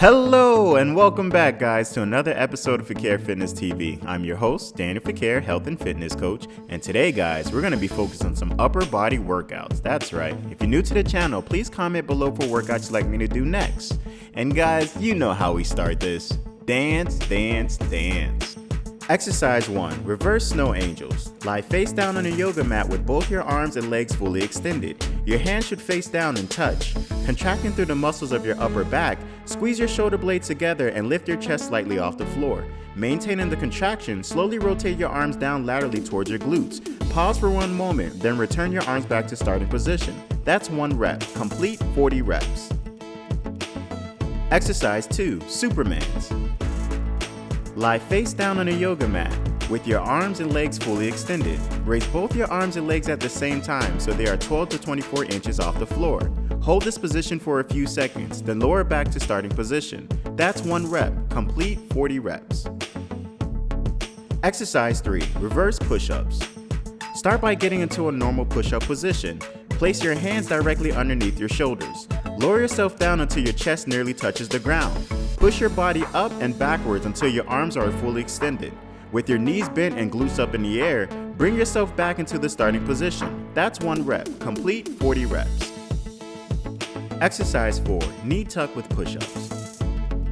Hello and welcome back, guys, to another episode of Fequiere Fitness TV. I'm your host, Daniel Fequiere, health and fitness coach, and today, guys, we're going to be focused on some upper body workouts. That's right. If you're new to the channel, please comment below for workouts you'd like me to do next. And guys, you know how we start this. Dance, dance, dance. Exercise 1. Reverse snow angels. Lie face down on a yoga mat with both your arms and legs fully extended. Your hands should face down and touch. Contracting through the muscles of your upper back, squeeze your shoulder blades together and lift your chest slightly off the floor. Maintaining the contraction, slowly rotate your arms down laterally towards your glutes. Pause for 1 moment, then return your arms back to starting position. That's 1 rep. Complete 40 reps. Exercise 2. Supermans. Lie face down on a yoga mat with your arms and legs fully extended. Raise both your arms and legs at the same time so they are 12 to 24 inches off the floor. Hold this position for a few seconds, then lower back to starting position. That's 1 rep. Complete 40 reps. Exercise 3. Reverse push-ups. Start by getting into a normal push-up position. Place your hands directly underneath your shoulders. Lower yourself down until your chest nearly touches the ground. Push your body up and backwards until your arms are fully extended. With your knees bent and glutes up in the air, bring yourself back into the starting position. That's 1 rep. Complete 40 reps. Exercise 4. Knee tuck with push-ups.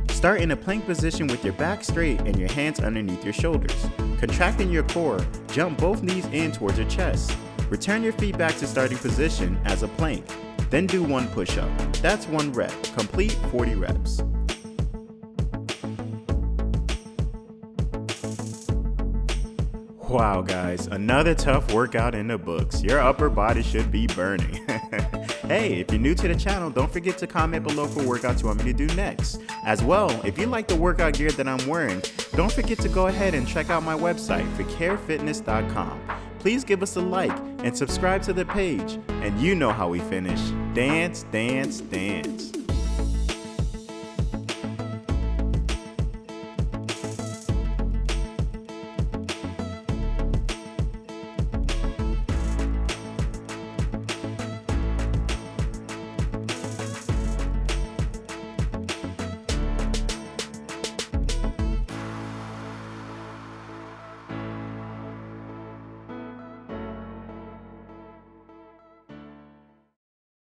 Start in a plank position with your back straight and your hands underneath your shoulders. Contracting your core, jump both knees in towards your chest. Return your feet back to starting position as a plank. Then do 1 push-up. That's 1 rep. Complete 40 reps. Wow, guys, another tough workout in the books. Your upper body should be burning. Hey, if you're new to the channel, don't forget to comment below for workouts you want me to do next. As well, if you like the workout gear that I'm wearing, don't forget to go ahead and check out my website, FequiereFitness.com. Please give us a like and subscribe to the page. And you know how we finish. Dance, dance, dance.